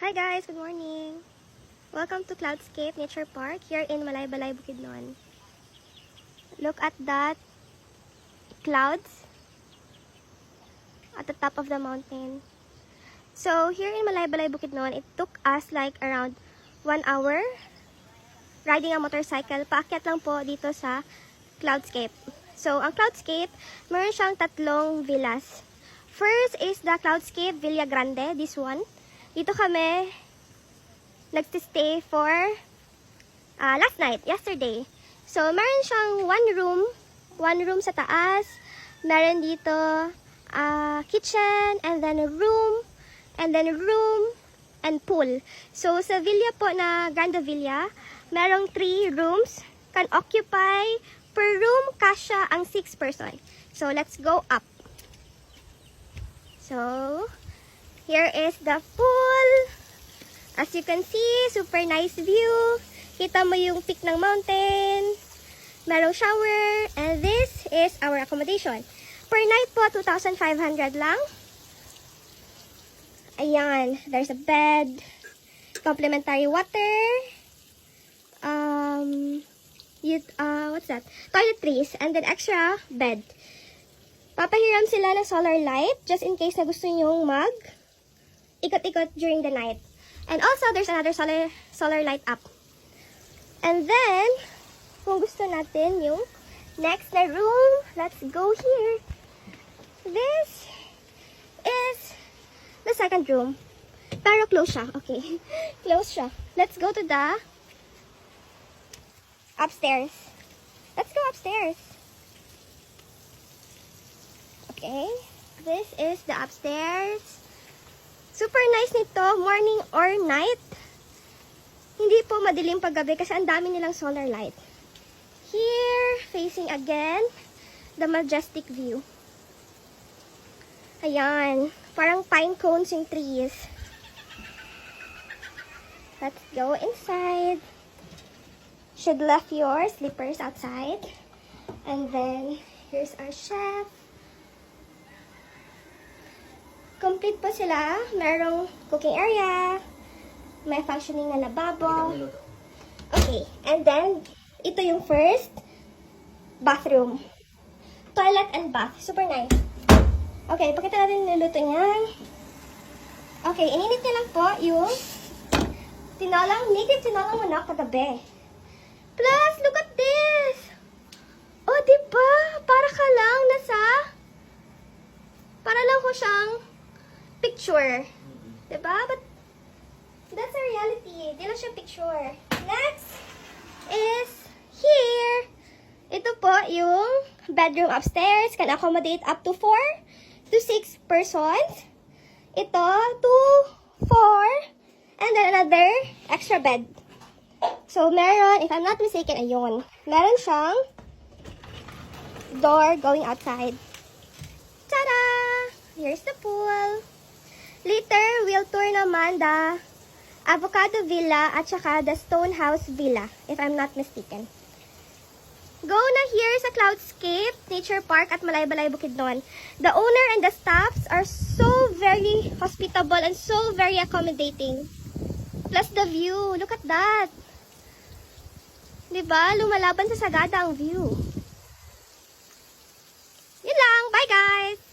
Hi guys, good morning. Welcome to Cloudscape Nature Park here in Malaybalay, Bukidnon. Look at that clouds at the top of the mountain. So here in Malaybalay, Bukidnon, it took us like around 1 hour riding a motorcycle. Paakyat lang po dito sa Cloudscape. So ang Cloudscape, meron siyang tatlong villas. First is the Cloudscape Villa Grande, this one. Dito kami nagstay for last night, yesterday. So, meron siyang one room sa taas. Meron dito kitchen, and then a room, and pool. So, sa villa po na Grande Villa, merong 3 rooms. Can occupy per room, kasya ang 6 person. So, let's go up. So, here is the pool. As you can see, super nice view. Kita mo yung peak ng mountain. Merong shower. And this is our accommodation. Per night po, 2,500 lang. Ayan. There's a bed. Complimentary water. What's that? Toiletries. And then extra bed. Papahiram sila ng solar light. Just in case na gusto nyong ikot-ikot during the night. And also, there's another solar light up. And then, kung gusto natin yung next na room, let's go here. This is the second room. Pero close siya. Okay. Close siya. Let's go to the upstairs. Let's go upstairs. Okay. This is the upstairs. Super nice nito, morning or night. Hindi po madilim paggabi kasi ang dami nilang solar light. Here, facing again, the majestic view. Ayan, parang pine cones yung trees. Let's go inside. Should left your slippers outside. And then, here's our chef. Complete po sila. Merong cooking area. May functioning na lababo. Okay. And then, ito yung first bathroom. Toilet and bath. Super nice. Okay, pakita natin yung niluto niyan. Okay, ininit niya lang po yung native tinolang manok kagabi. Plus, look at this! Oh, diba? Para lang ko siyang picture. Diba? But, that's a reality. Di lang siya picture. Next is here. Ito po yung bedroom upstairs. Can accommodate up to 4 to 6 persons. Ito, 2, 4, and then another extra bed. So, meron, if I'm not mistaken, ayun. Meron siyang door going outside. Tada! Here's the pool. Later, we'll tour naman the Avocado Villa at saka the Stonehouse Villa, if I'm not mistaken. Go na here sa Cloudscape Nature Park at Malaybalay, Bukidnon. The owner and the staffs are so very hospitable and so very accommodating. Plus the view, look at that. Diba? Lumalaban sa sagada ang view. Yun lang. Bye guys!